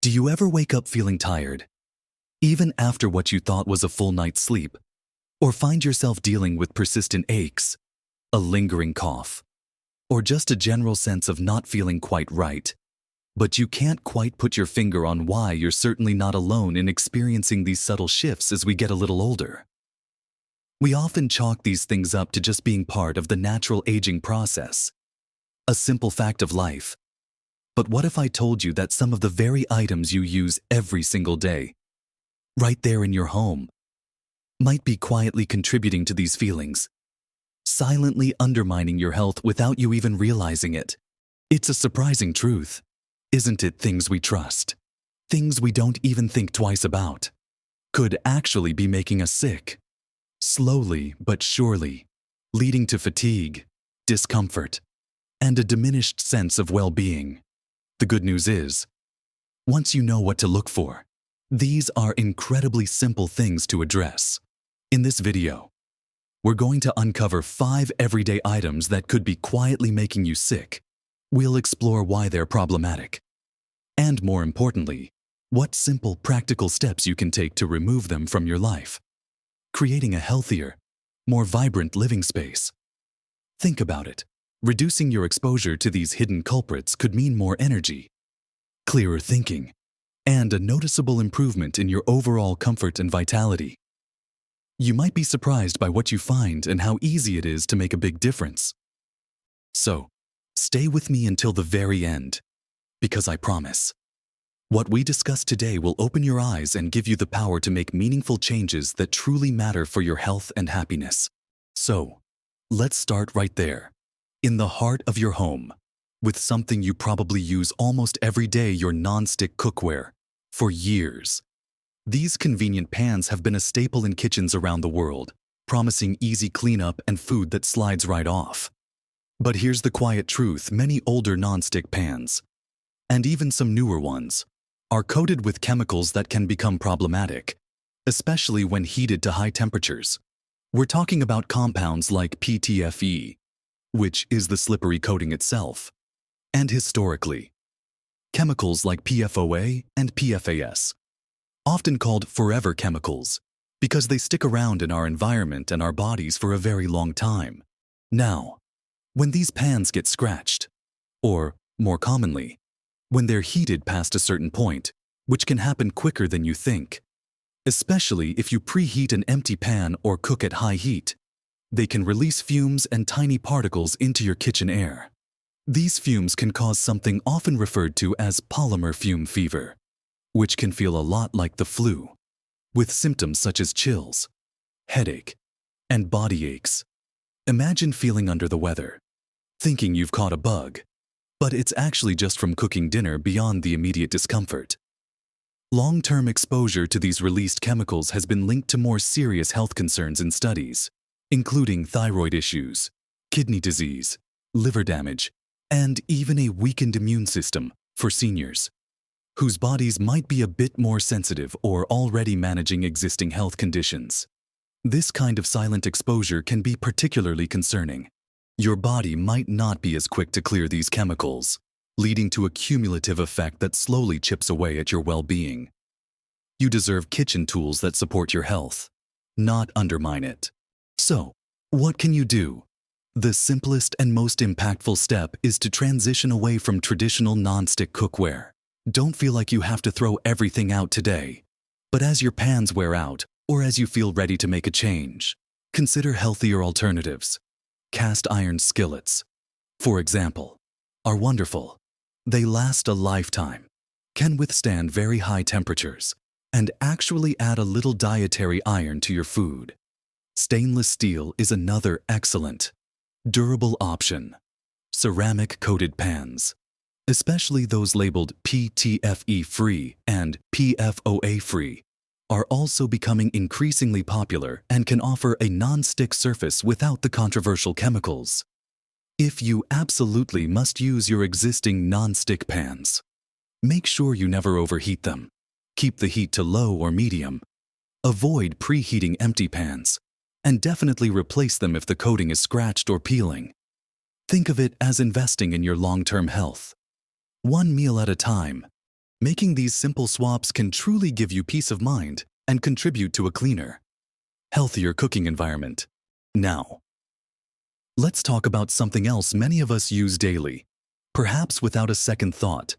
Do you ever wake up feeling tired, even after what you thought was a full night's sleep? Or find yourself dealing with persistent aches, a lingering cough, or just a general sense of not feeling quite right? But you can't quite put your finger on why. You're certainly not alone in experiencing these subtle shifts as we get a little older. We often chalk these things up to just being part of the natural aging process, a simple fact of life. But what if I told you that some of the very items you use every single day, right there in your home, might be quietly contributing to these feelings, silently undermining your health without you even realizing it? It's a surprising truth, isn't it? Things we trust, things we don't even think twice about, could actually be making us sick, slowly but surely, leading to fatigue, discomfort, and a diminished sense of well-being. The good news is, once you know what to look for, these are incredibly simple things to address. In this video, we're going to uncover 5 everyday items that could be quietly making you sick. We'll explore why they're problematic, and more importantly, what simple, practical steps you can take to remove them from your life, creating a healthier, more vibrant living space. Think about it. Reducing your exposure to these hidden culprits could mean more energy, clearer thinking, and a noticeable improvement in your overall comfort and vitality. You might be surprised by what you find and how easy it is to make a big difference. So, stay with me until the very end, because I promise, what we discuss today will open your eyes and give you the power to make meaningful changes that truly matter for your health and happiness. So, let's start right there, in the heart of your home, with something you probably use almost every day: your non-stick cookware. For years, these convenient pans have been a staple in kitchens around the world, promising easy cleanup and food that slides right off. But here's the quiet truth: many older non-stick pans, and even some newer ones, are coated with chemicals that can become problematic, especially when heated to high temperatures. We're talking about compounds like PTFE, which is the slippery coating itself, and historically, chemicals like PFOA and PFAS, often called forever chemicals, because they stick around in our environment and our bodies for a very long time. Now, when these pans get scratched, or more commonly, when they're heated past a certain point, which can happen quicker than you think, especially if you preheat an empty pan or cook at high heat, they can release fumes and tiny particles into your kitchen air. These fumes can cause something often referred to as polymer fume fever, which can feel a lot like the flu, with symptoms such as chills, headache, and body aches. Imagine feeling under the weather, thinking you've caught a bug, but it's actually just from cooking dinner beyond the immediate discomfort. Long-term exposure to these released chemicals has been linked to more serious health concerns in studies, including thyroid issues, kidney disease, liver damage, and even a weakened immune system for seniors, whose bodies might be a bit more sensitive or already managing existing health conditions. This kind of silent exposure can be particularly concerning. Your body might not be as quick to clear these chemicals, leading to a cumulative effect that slowly chips away at your well-being. You deserve kitchen tools that support your health, not undermine it. So, what can you do? The simplest and most impactful step is to transition away from traditional non-stick cookware. Don't feel like you have to throw everything out today. But as your pans wear out, or as you feel ready to make a change, consider healthier alternatives. Cast iron skillets, for example, are wonderful. They last a lifetime, can withstand very high temperatures, and actually add a little dietary iron to your food. Stainless steel is another excellent, durable option. Ceramic-coated pans, especially those labeled PTFE-free and PFOA-free, are also becoming increasingly popular and can offer a non-stick surface without the controversial chemicals. If you absolutely must use your existing non-stick pans, make sure you never overheat them. Keep the heat to low or medium. Avoid preheating empty pans, and definitely replace them if the coating is scratched or peeling. Think of it as investing in your long-term health. One meal at a time, Making these simple swaps can truly give you peace of mind and contribute to a cleaner, healthier cooking environment. Now, let's talk about something else many of us use daily, perhaps without a second thought.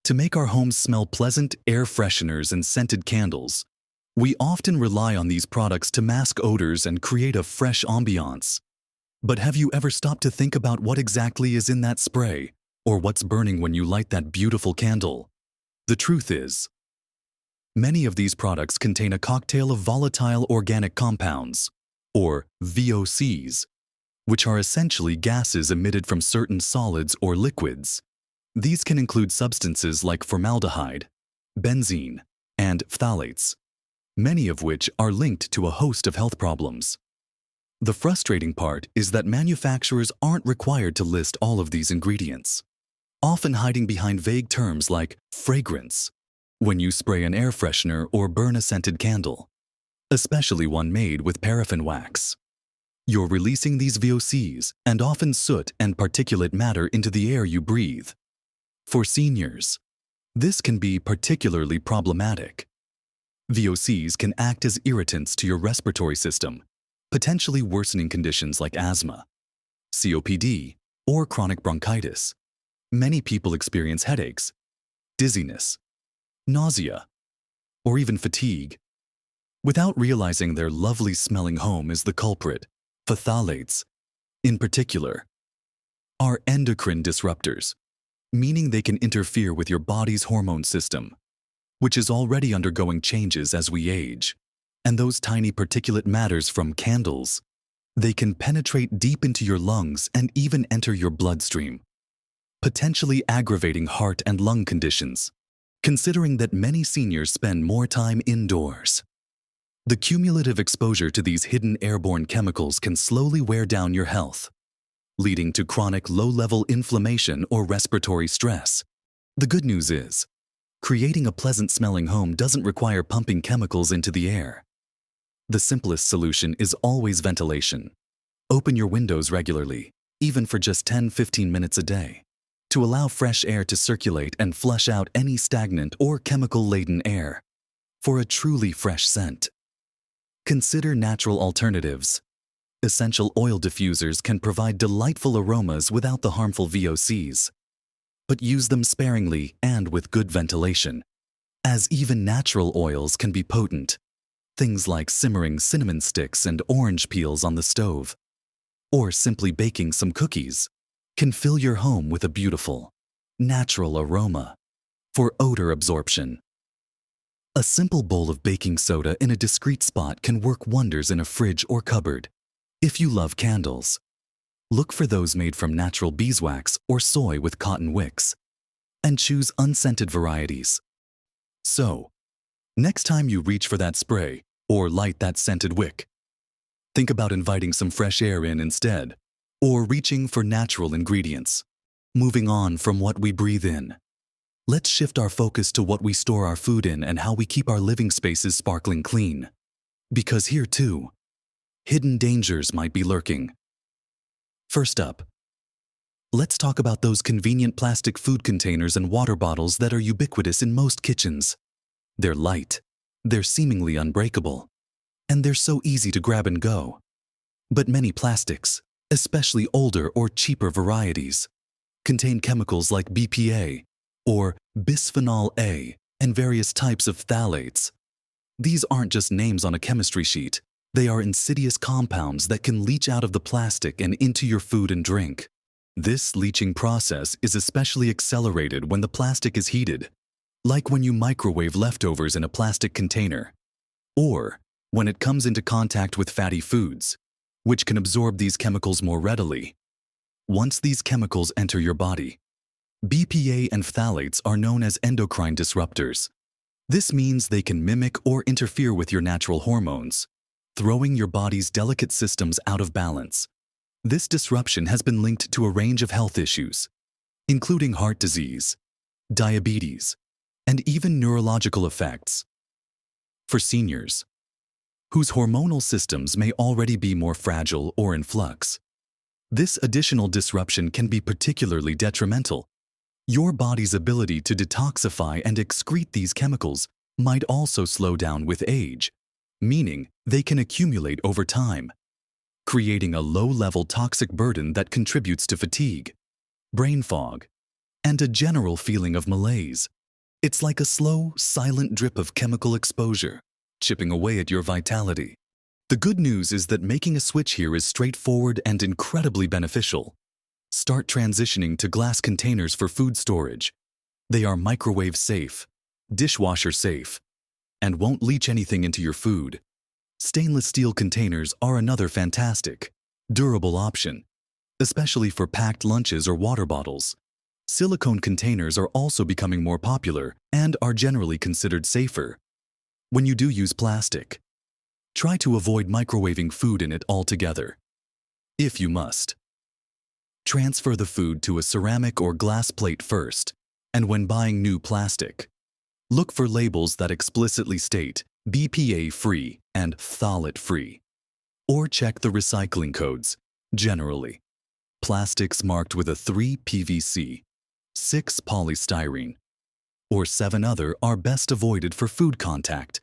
To make our homes smell pleasant, air fresheners and scented candles, we often rely on these products to mask odors and create a fresh ambiance. But have you ever stopped to think about what exactly is in that spray, or what's burning when you light that beautiful candle? The truth is, many of these products contain a cocktail of volatile organic compounds, or VOCs, which are essentially gases emitted from certain solids or liquids. These can include substances like formaldehyde, benzene, and phthalates, many of which are linked to a host of health problems. The frustrating part is that manufacturers aren't required to list all of these ingredients, often hiding behind vague terms like fragrance when you spray an air freshener or burn a scented candle, especially one made with paraffin wax. You're releasing these VOCs and often soot and particulate matter into the air you breathe. For seniors, this can be particularly problematic. VOCs can act as irritants to your respiratory system, potentially worsening conditions like asthma, COPD, or chronic bronchitis. Many people experience headaches, dizziness, nausea, or even fatigue, without realizing their lovely smelling home is the culprit. Phthalates, in particular, are endocrine disruptors, meaning they can interfere with your body's hormone system, which is already undergoing changes as we age. And those tiny particulate matters from candles, they can penetrate deep into your lungs and even enter your bloodstream, potentially aggravating heart and lung conditions, considering that many seniors spend more time indoors. The cumulative exposure to these hidden airborne chemicals can slowly wear down your health, leading to chronic low-level inflammation or respiratory stress. The good news is, creating a pleasant-smelling home doesn't require pumping chemicals into the air. The simplest solution is always ventilation. Open your windows regularly, even for just 10-15 minutes a day, to allow fresh air to circulate and flush out any stagnant or chemical-laden air for a truly fresh scent. Consider natural alternatives. Essential oil diffusers can provide delightful aromas without the harmful VOCs, but use them sparingly and with good ventilation, as even natural oils can be potent. Things like simmering cinnamon sticks and orange peels on the stove, or simply baking some cookies, can fill your home with a beautiful, natural aroma for odor absorption. A simple bowl of baking soda in a discreet spot can work wonders in a fridge or cupboard. If you love candles, look for those made from natural beeswax or soy with cotton wicks, and choose unscented varieties. So, next time you reach for that spray or light that scented wick, think about inviting some fresh air in instead, or reaching for natural ingredients. Moving on from what we breathe in, let's shift our focus to what we store our food in and how we keep our living spaces sparkling clean. Because here too, hidden dangers might be lurking. First up, let's talk about those convenient plastic food containers and water bottles that are ubiquitous in most kitchens. They're light, they're seemingly unbreakable, and they're so easy to grab and go. But many plastics, especially older or cheaper varieties, contain chemicals like BPA, or bisphenol A, and various types of phthalates. These aren't just names on a chemistry sheet. They are insidious compounds that can leach out of the plastic and into your food and drink. This leaching process is especially accelerated when the plastic is heated, like when you microwave leftovers in a plastic container, or when it comes into contact with fatty foods, which can absorb these chemicals more readily. Once these chemicals enter your body, BPA and phthalates are known as endocrine disruptors. This means they can mimic or interfere with your natural hormones, throwing your body's delicate systems out of balance. This disruption has been linked to a range of health issues, including heart disease, diabetes, and even neurological effects. For seniors, whose hormonal systems may already be more fragile or in flux, this additional disruption can be particularly detrimental. Your body's ability to detoxify and excrete these chemicals might also slow down with age, meaning they can accumulate over time, creating a low-level toxic burden that contributes to fatigue, brain fog, and a general feeling of malaise. It's like a slow, silent drip of chemical exposure, chipping away at your vitality. The good news is that making a switch here is straightforward and incredibly beneficial. Start transitioning to glass containers for food storage. They are microwave safe, dishwasher safe, and won't leach anything into your food. Stainless steel containers are another fantastic, durable option, especially for packed lunches or water bottles. Silicone containers are also becoming more popular and are generally considered safer. When you do use plastic, try to avoid microwaving food in it altogether. If you must, transfer the food to a ceramic or glass plate first, and when buying new plastic, look for labels that explicitly state BPA-free and phthalate-free, or check the recycling codes. Generally, plastics marked with a 3 PVC, 6 polystyrene, or 7 other are best avoided for food contact.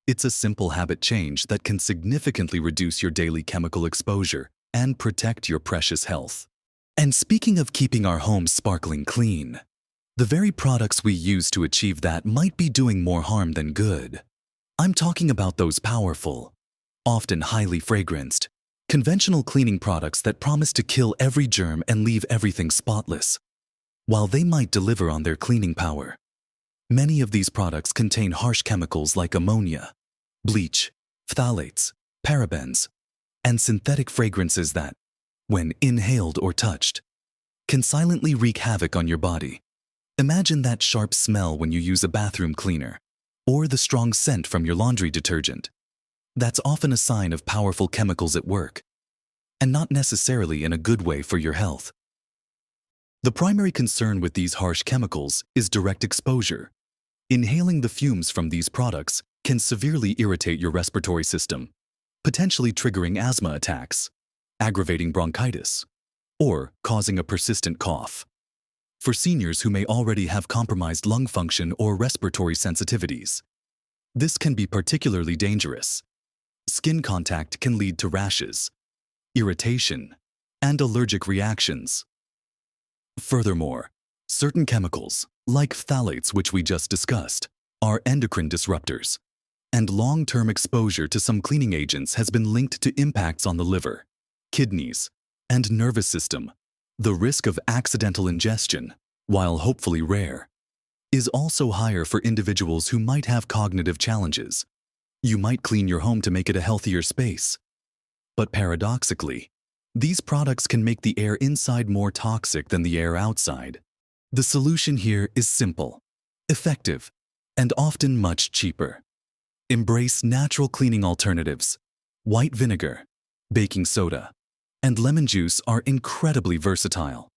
It's a simple habit change that can significantly reduce your daily chemical exposure and protect your precious health. And speaking of keeping our homes sparkling clean, the very products we use to achieve that might be doing more harm than good. I'm talking about those powerful, often highly fragranced, conventional cleaning products that promise to kill every germ and leave everything spotless. While they might deliver on their cleaning power, many of these products contain harsh chemicals like ammonia, bleach, phthalates, parabens, and synthetic fragrances that, when inhaled or touched, can silently wreak havoc on your body. Imagine that sharp smell when you use a bathroom cleaner, or the strong scent from your laundry detergent. That's often a sign of powerful chemicals at work, and not necessarily in a good way for your health. The primary concern with these harsh chemicals is direct exposure. Inhaling the fumes from these products can severely irritate your respiratory system, potentially triggering asthma attacks, aggravating bronchitis, or causing a persistent cough. For seniors who may already have compromised lung function or respiratory sensitivities, this can be particularly dangerous. Skin contact can lead to rashes, irritation, and allergic reactions. Furthermore, certain chemicals, like phthalates which we just discussed, are endocrine disruptors, and long-term exposure to some cleaning agents has been linked to impacts on the liver, kidneys, and nervous system. The risk of accidental ingestion, while hopefully rare, is also higher for individuals who might have cognitive challenges. You might clean your home to make it a healthier space, but paradoxically, these products can make the air inside more toxic than the air outside. The solution here is simple, effective, and often much cheaper. Embrace natural cleaning alternatives. White vinegar, baking soda, and lemon juice are incredibly versatile,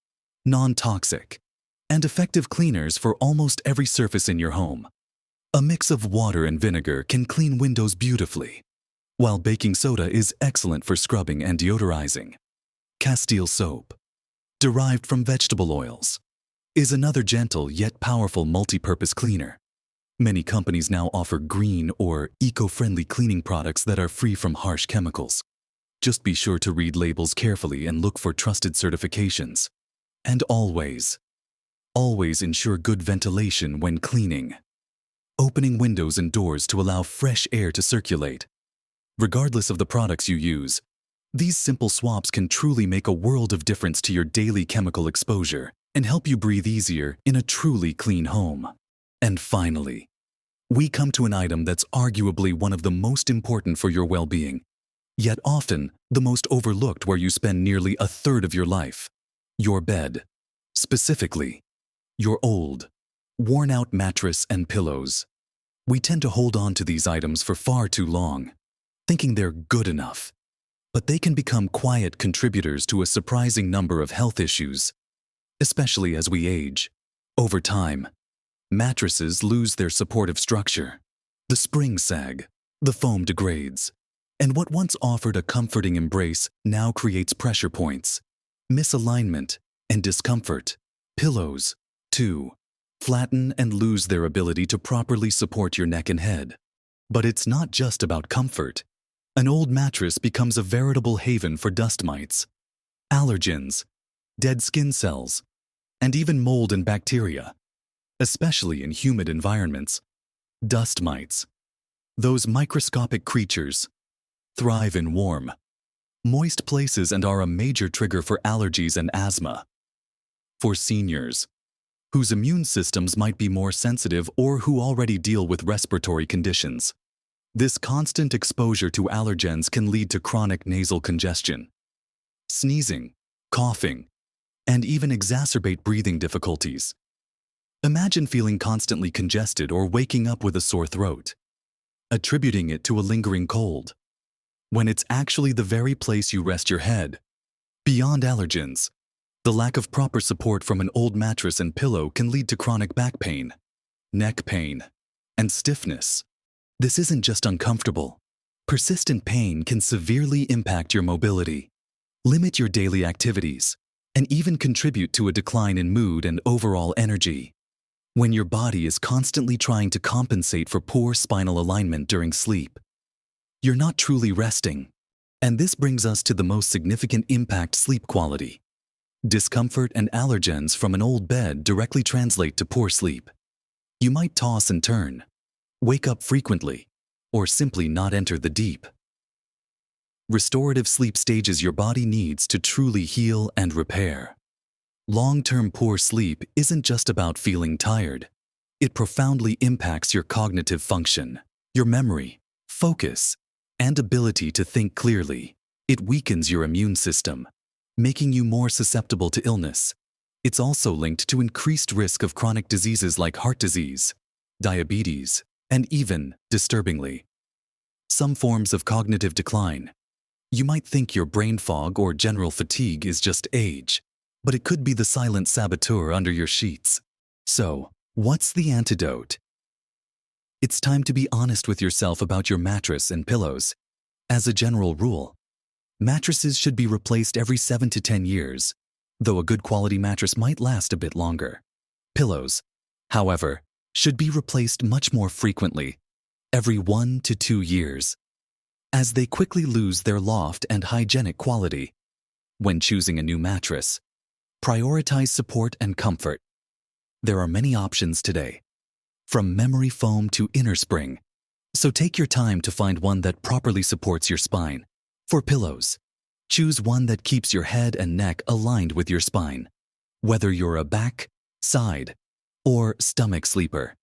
non-toxic, and effective cleaners for almost every surface in your home. A mix of water and vinegar can clean windows beautifully, while baking soda is excellent for scrubbing and deodorizing. Castile soap, derived from vegetable oils, is another gentle yet powerful multi-purpose cleaner. Many companies now offer green or eco-friendly cleaning products that are free from harsh chemicals. Just be sure to read labels carefully and look for trusted certifications. And always ensure good ventilation when cleaning. Opening windows and doors to allow fresh air to circulate. Regardless of the products you use, these simple swaps can truly make a world of difference to your daily chemical exposure and help you breathe easier in a truly clean home. And finally, we come to an item that's arguably one of the most important for your well-being, yet often the most overlooked, where you spend nearly a third of your life: your bed. Specifically, your old, worn-out mattress and pillows. We tend to hold on to these items for far too long, thinking they're good enough. But they can become quiet contributors to a surprising number of health issues, especially as we age. Over time, mattresses lose their supportive structure. The springs sag, the foam degrades, and what once offered a comforting embrace now creates pressure points, misalignment, and discomfort. Pillows, 2. Flatten and lose their ability to properly support your neck and head. But it's not just about comfort. An old mattress becomes a veritable haven for dust mites, allergens, dead skin cells, and even mold and bacteria, especially in humid environments. Dust mites, those microscopic creatures, thrive in warm, moist places and are a major trigger for allergies and asthma. For seniors, whose immune systems might be more sensitive or who already deal with respiratory conditions, this constant exposure to allergens can lead to chronic nasal congestion, sneezing, coughing, and even exacerbate breathing difficulties. Imagine feeling constantly congested or waking up with a sore throat, attributing it to a lingering cold, when it's actually the very place you rest your head. Beyond allergens, the lack of proper support from an old mattress and pillow can lead to chronic back pain, neck pain, and stiffness. This isn't just uncomfortable. Persistent pain can severely impact your mobility, limit your daily activities, and even contribute to a decline in mood and overall energy. When your body is constantly trying to compensate for poor spinal alignment during sleep, you're not truly resting. And this brings us to the most significant impact: sleep quality. Discomfort and allergens from an old bed directly translate to poor sleep. You might toss and turn, wake up frequently, or simply not enter the deep, restorative sleep stages your body needs to truly heal and repair. Long-term poor sleep isn't just about feeling tired. It profoundly impacts your cognitive function, your memory, focus, and ability to think clearly. It weakens your immune system, making you more susceptible to illness. It's also linked to increased risk of chronic diseases like heart disease, diabetes, and even, disturbingly, some forms of cognitive decline. You might think your brain fog or general fatigue is just age, but it could be the silent saboteur under your sheets. So, what's the antidote? It's time to be honest with yourself about your mattress and pillows. As a general rule, mattresses should be replaced every 7 to 10 years, though a good quality mattress might last a bit longer. Pillows, however, should be replaced much more frequently, every 1 to 2 years, as they quickly lose their loft and hygienic quality. When choosing a new mattress, prioritize support and comfort. There are many options today, from memory foam to innerspring, so take your time to find one that properly supports your spine. For pillows, choose one that keeps your head and neck aligned with your spine, whether you're a back, side, or stomach sleeper.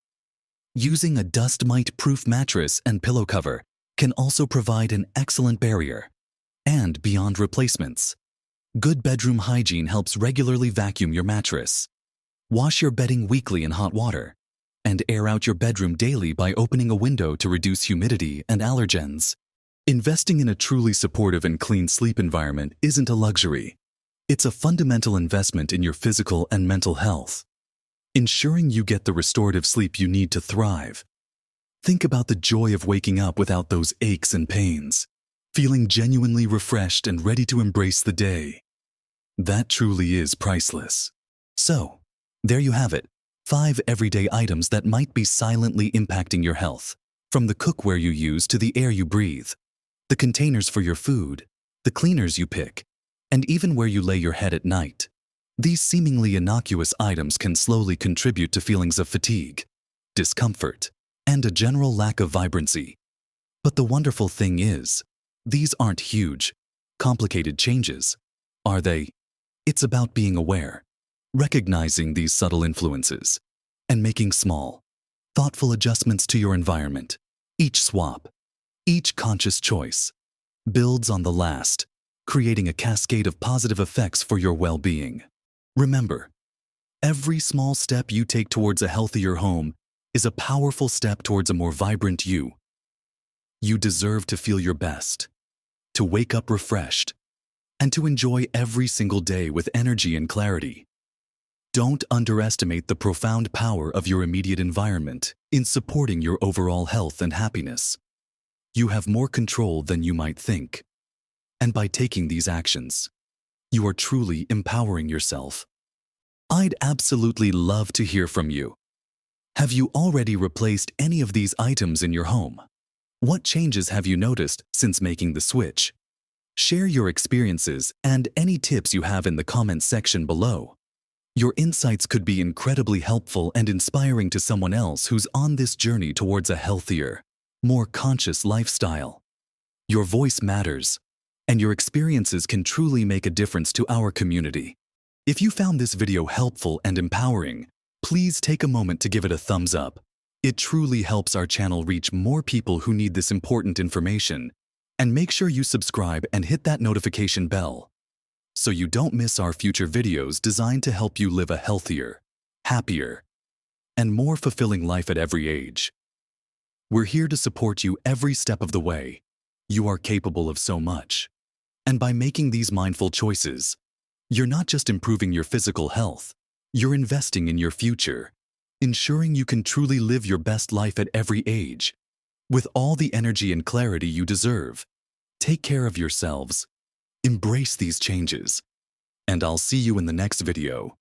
Using a dust mite-proof mattress and pillow cover can also provide an excellent barrier. And beyond replacements, good bedroom hygiene helps regularly vacuum your mattress. Wash your bedding weekly in hot water, and air out your bedroom daily by opening a window to reduce humidity and allergens. Investing in a truly supportive and clean sleep environment isn't a luxury. It's a fundamental investment in your physical and mental health, ensuring you get the restorative sleep you need to thrive. Think about the joy of waking up without those aches and pains, feeling genuinely refreshed and ready to embrace the day. That truly is priceless. So, there you have it, 5 everyday items that might be silently impacting your health, from the cookware you use to the air you breathe, the containers for your food, the cleaners you pick, and even where you lay your head at night. These seemingly innocuous items can slowly contribute to feelings of fatigue, discomfort, and a general lack of vibrancy. But the wonderful thing is, these aren't huge, complicated changes, are they? It's about being aware, recognizing these subtle influences, and making small, thoughtful adjustments to your environment. Each swap, each conscious choice, builds on the last, creating a cascade of positive effects for your well-being. Remember, every small step you take towards a healthier home is a powerful step towards a more vibrant you. You deserve to feel your best, to wake up refreshed, and to enjoy every single day with energy and clarity. Don't underestimate the profound power of your immediate environment in supporting your overall health and happiness. You have more control than you might think. And by taking these actions, you are truly empowering yourself. I'd absolutely love to hear from you. Have you already replaced any of these items in your home? What changes have you noticed since making the switch? Share your experiences and any tips you have in the comments section below. Your insights could be incredibly helpful and inspiring to someone else who's on this journey towards a healthier, more conscious lifestyle. Your voice matters, and your experiences can truly make a difference to our community. If you found this video helpful and empowering, please take a moment to give it a thumbs up. It truly helps our channel reach more people who need this important information. And make sure you subscribe and hit that notification bell so you don't miss our future videos designed to help you live a healthier, happier, and more fulfilling life at every age. We're here to support you every step of the way. You are capable of so much. And by making these mindful choices, you're not just improving your physical health, you're investing in your future, ensuring you can truly live your best life at every age, with all the energy and clarity you deserve. Take care of yourselves, embrace these changes, and I'll see you in the next video.